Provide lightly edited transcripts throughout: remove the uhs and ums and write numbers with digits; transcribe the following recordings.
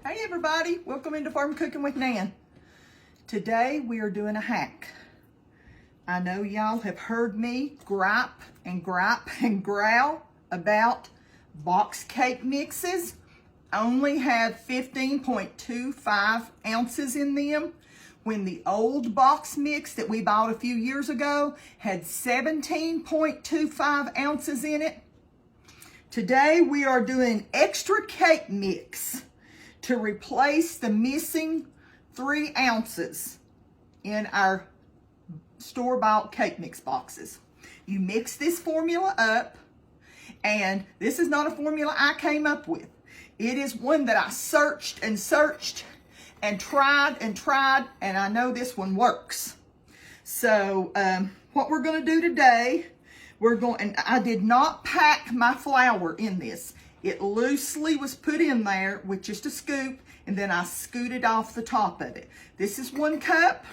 Hey everybody, welcome into Farm Cooking with Nan. Today we are doing a hack. I know y'all have heard me gripe and growl about box cake mixes. Only have 15.25 ounces in them when the old box mix that we bought a few years ago had 17.25 ounces in it. Today we are doing extra cake mix to replace the missing 3 ounces in our store-bought cake mix boxes. You mix this formula up, and this is not a formula I came up with. It is one that I searched and tried, and I know this one works. So what we're going to do today, and I did not pack my flour in this. It loosely was put in there with just a scoop, and then I scooted off the top of it. This is 1 cup.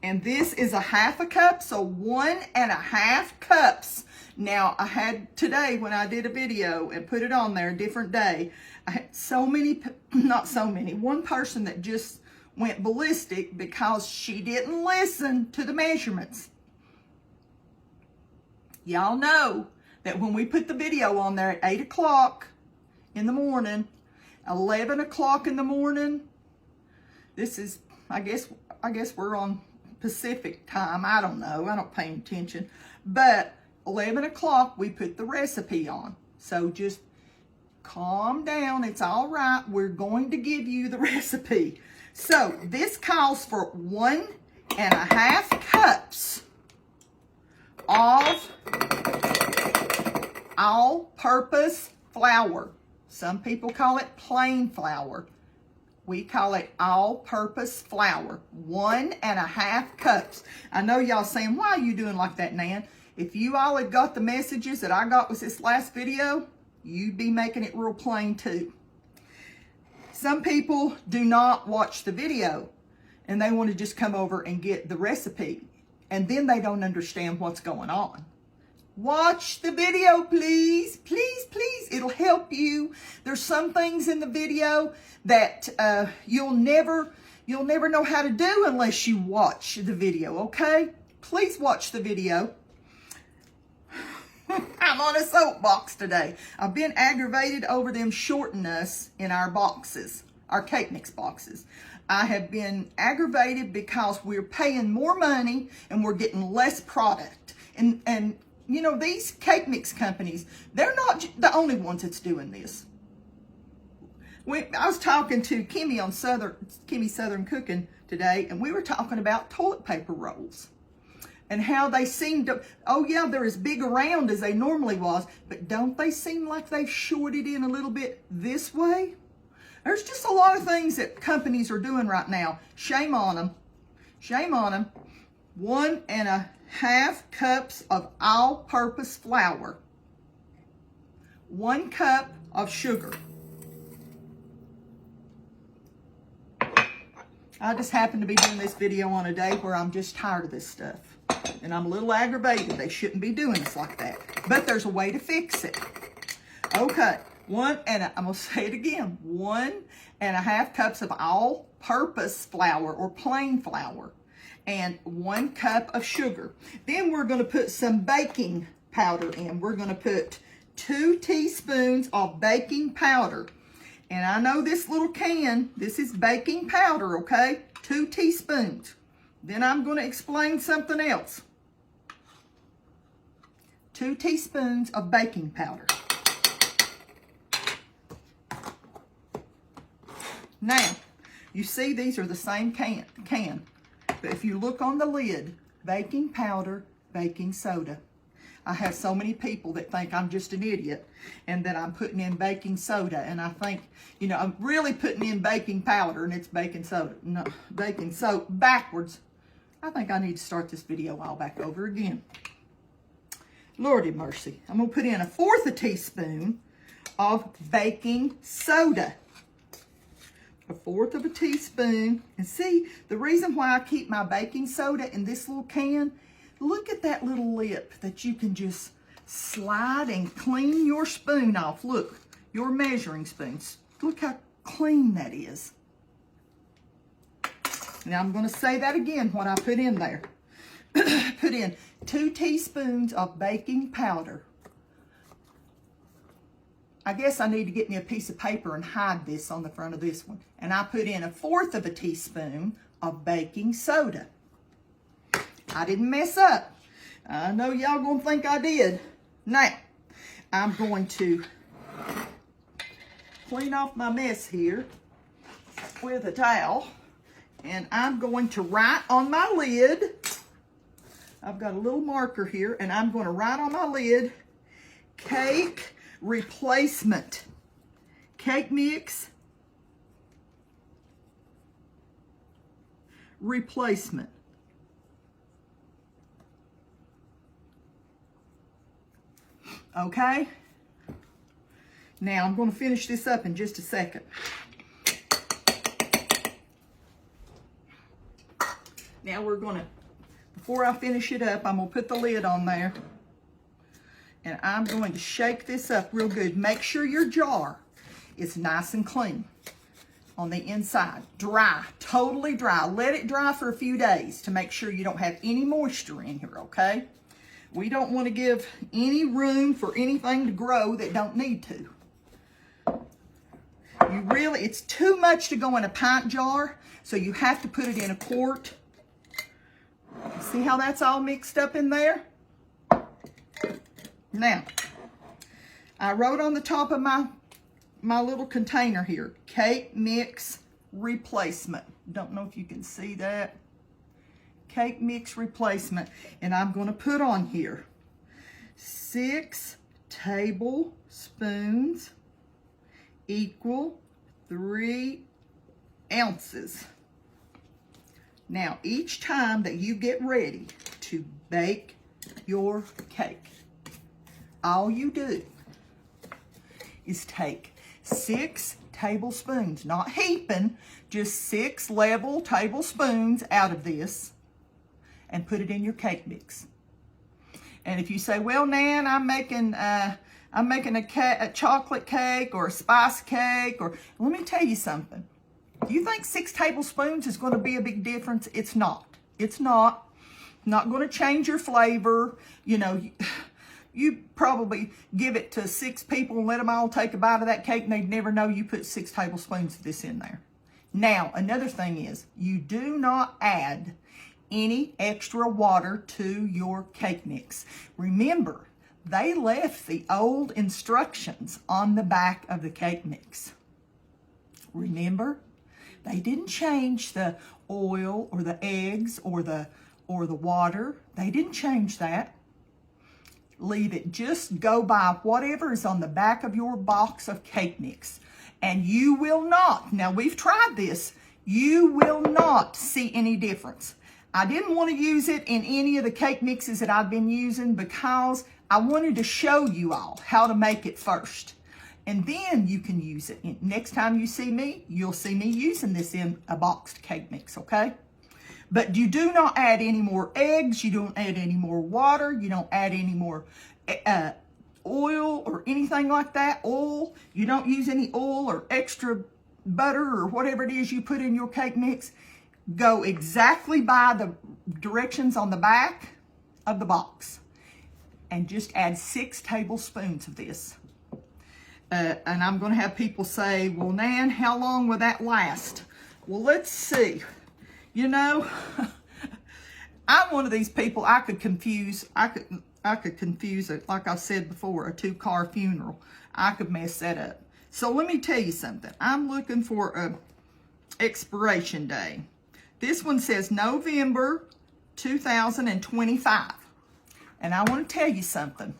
And this is a 1/2 cup, so 1.5 cups. Now, I had today when I did a video and put it on there, a different day, I had one person that just went ballistic because she didn't listen to the measurements. Y'all know that when we put the video on there at 8 o'clock in the morning, 11 o'clock in the morning, this is, I guess we're on Pacific time. I don't know. I don't pay attention. But 11 o'clock, we put the recipe on. So just calm down. It's all right. We're going to give you the recipe. So this calls for 1.5 cups of all-purpose flour. Some people call it plain flour. We call it all-purpose flour. 1.5 cups. I know y'all saying, why are you doing like that, Nan? If you all had got the messages that I got with this last video, you'd be making it real plain too. Some people do not watch the video and they want to just come over and get the recipe, and then they don't understand what's going on. Watch the video, please. Please, please. It'll help you. There's some things in the video that you'll never know how to do unless you watch the video, okay? Please watch the video. I'm on a soapbox today. I've been aggravated over them shorting us in our boxes, our cake mix boxes. I have been aggravated because we're paying more money and we're getting less product. And you know, these cake mix companies, they're not the only ones that's doing this. I was talking to Kimmy on Kimmy Southern Cooking today, and we were talking about toilet paper rolls and how they seem to, oh yeah, they're as big around as they normally was, but don't they seem like they've shorted in a little bit this way? There's just a lot of things that companies are doing right now. Shame on them. Shame on them. 1.5 cups of all-purpose flour. 1 cup of sugar. I just happen to be doing this video on a day where I'm just tired of this stuff. And I'm a little aggravated. They shouldn't be doing this like that. But there's a way to fix it. Okay. I'm going to say it again. 1.5 cups of all-purpose flour or plain flour. And 1 cup of sugar. Then we're going to put some baking powder in. We're going to put 2 teaspoons of baking powder. And I know this little can, this is baking powder, okay? 2 teaspoons. Then I'm going to explain something else. 2 teaspoons of baking powder. Now, you see these are the same can. But if you look on the lid, baking powder, baking soda. I have so many people that think I'm just an idiot and that I'm putting in baking soda. And I think, you know, I'm really putting in baking powder and it's baking soda. No, baking soda backwards. I think I need to start this video all back over again. Lordy mercy. I'm going to put in 1/4 teaspoon of baking soda. 1/4 teaspoon. And see, the reason why I keep my baking soda in this little can, look at that little lip that you can just slide and clean your spoon off. Look, your measuring spoons. Look how clean that is. Now I'm going to say that again, what I put in there. Put in 2 teaspoons of baking powder. I guess I need to get me a piece of paper and hide this on the front of this one. And I put in 1/4 of a teaspoon of baking soda. I didn't mess up. I know y'all gonna think I did. Now, I'm going to clean off my mess here with a towel. And I'm going to write on my lid. I've got a little marker here, and I'm going to write on my lid, cake replacement. Cake mix replacement. Okay? Now I'm going to finish this up in just a second. Now we're going to, before I finish it up, I'm going to put the lid on there. And I'm going to shake this up real good. Make sure your jar is nice and clean on the inside. Dry, totally dry. Let it dry for a few days to make sure you don't have any moisture in here, okay? We don't want to give any room for anything to grow that don't need to. It's too much to go in a pint jar, so you have to put it in a quart. See how that's all mixed up in there? Now, I wrote on the top of my little container here, cake mix replacement. Don't know if you can see that. Cake mix replacement. And I'm going to put on here 6 tablespoons equal 3 ounces. Now, each time that you get ready to bake your cake, all you do is take 6 tablespoons, not heaping, just 6 level tablespoons out of this and put it in your cake mix. And if you say, well, Nan, I'm making a chocolate cake or a spice cake, or let me tell you something. Do you think 6 tablespoons is going to be a big difference? It's not. It's not. Not going to change your flavor. You know, you probably give it to 6 people and let them all take a bite of that cake, and they'd never know you put 6 tablespoons of this in there. Now, another thing is, you do not add any extra water to your cake mix. Remember, they left the old instructions on the back of the cake mix. Remember? They didn't change the oil or the eggs or the water. They didn't change that. Leave it. Just go by whatever is on the back of your box of cake mix. And you will not, now we've tried this, you will not see any difference. I didn't want to use it in any of the cake mixes that I've been using because I wanted to show you all how to make it first. And then you can use it. Next time you see me, you'll see me using this in a boxed cake mix, okay? But you do not add any more eggs. You don't add any more water. You don't add any more oil or anything like that. Oil, you don't use any oil or extra butter or whatever it is you put in your cake mix. Go exactly by the directions on the back of the box. And just add 6 tablespoons of this. And I'm going to have people say, well, Nan, how long will that last? Well, let's see. You know, I'm one of these people, I could confuse it, like I said before, a 2-car funeral. I could mess that up. So let me tell you something. I'm looking for a expiration day. This one says November 2025. And I want to tell you something.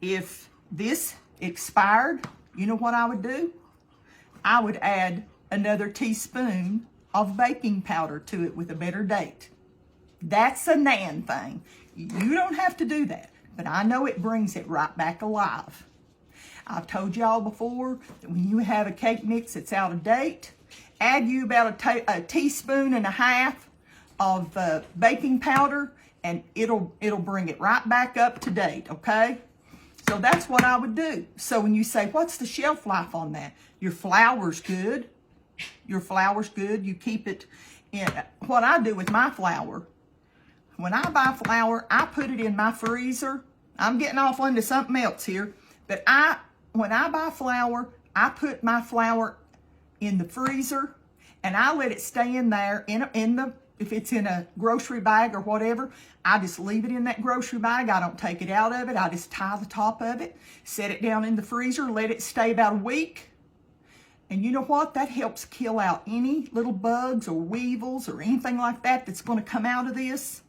If this expired, you know what I would do? I would add another teaspoon of baking powder to it with a better date. That's a Nan thing. You don't have to do that, but I know it brings it right back alive. I've told y'all before that when you have a cake mix that's out of date, add you about a teaspoon and a half of baking powder, and it'll bring it right back up to date, okay? So that's what I would do. So when you say, what's the shelf life on that? Your flour's good. Your flour's good. You keep it in. What I do with my flour, when I buy flour, I put it in my freezer. I'm getting off into something else here. But when I buy flour, I put my flour in the freezer and I let it stay in there if it's in a grocery bag or whatever, I just leave it in that grocery bag. I don't take it out of it. I just tie the top of it, set it down in the freezer, let it stay about a week. And you know what? That helps kill out any little bugs or weevils or anything like that that's going to come out of this.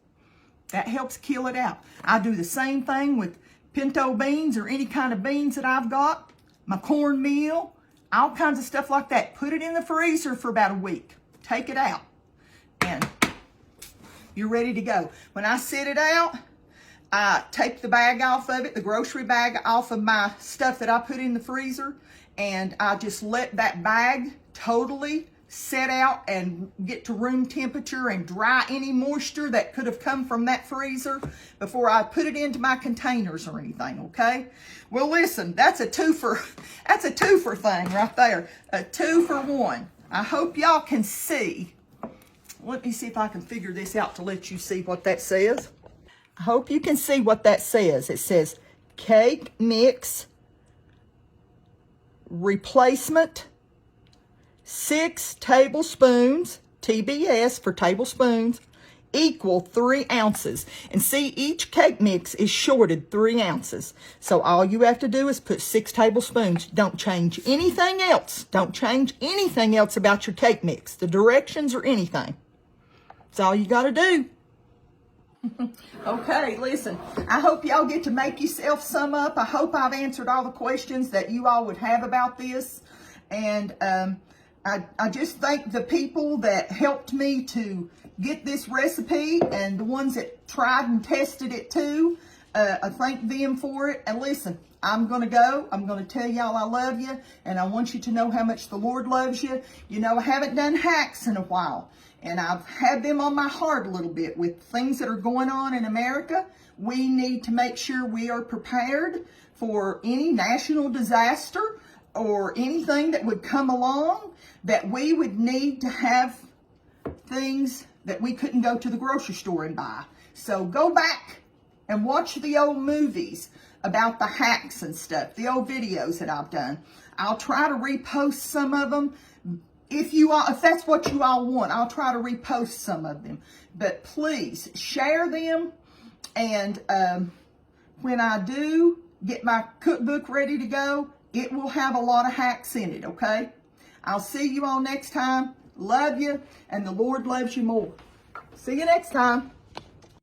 That helps kill it out. I do the same thing with pinto beans or any kind of beans that I've got, my cornmeal, all kinds of stuff like that. Put it in the freezer for about a week. Take it out. And you're ready to go. When I set it out, I take the bag off of it, the grocery bag off of my stuff that I put in the freezer, and I just let that bag totally set out and get to room temperature and dry any moisture that could have come from that freezer before I put it into my containers or anything, okay? Well, listen, that's a twofer thing right there. A 2 for 1. I hope y'all can see. Let me see if I can figure this out to let you see what that says. I hope you can see what that says. It says cake mix replacement 6 tablespoons, TBS for tablespoons, equal 3 ounces. And see, each cake mix is shorted 3 ounces. So all you have to do is put 6 tablespoons. Don't change anything else. Don't change anything else about your cake mix, the directions or anything. That's all you got to do. Okay, listen, I hope y'all get to make yourself some up. I hope I've answered all the questions that you all would have about this. And I just thank the people that helped me to get this recipe and the ones that tried and tested it too. I thank them for it. And listen, I'm going to go. I'm going to tell y'all I love you. And I want you to know how much the Lord loves you. You know, I haven't done hacks in a while. And I've had them on my heart a little bit with things that are going on in America. We need to make sure we are prepared for any national disaster or anything that would come along, that we would need to have things that we couldn't go to the grocery store and buy. So go back and watch the old movies about the hacks and stuff, the old videos that I've done. I'll try to repost some of them. If that's what you all want, I'll try to repost some of them. But please share them. And when I do get my cookbook ready to go, it will have a lot of hacks in it, okay? I'll see you all next time. Love you, and the Lord loves you more. See you next time.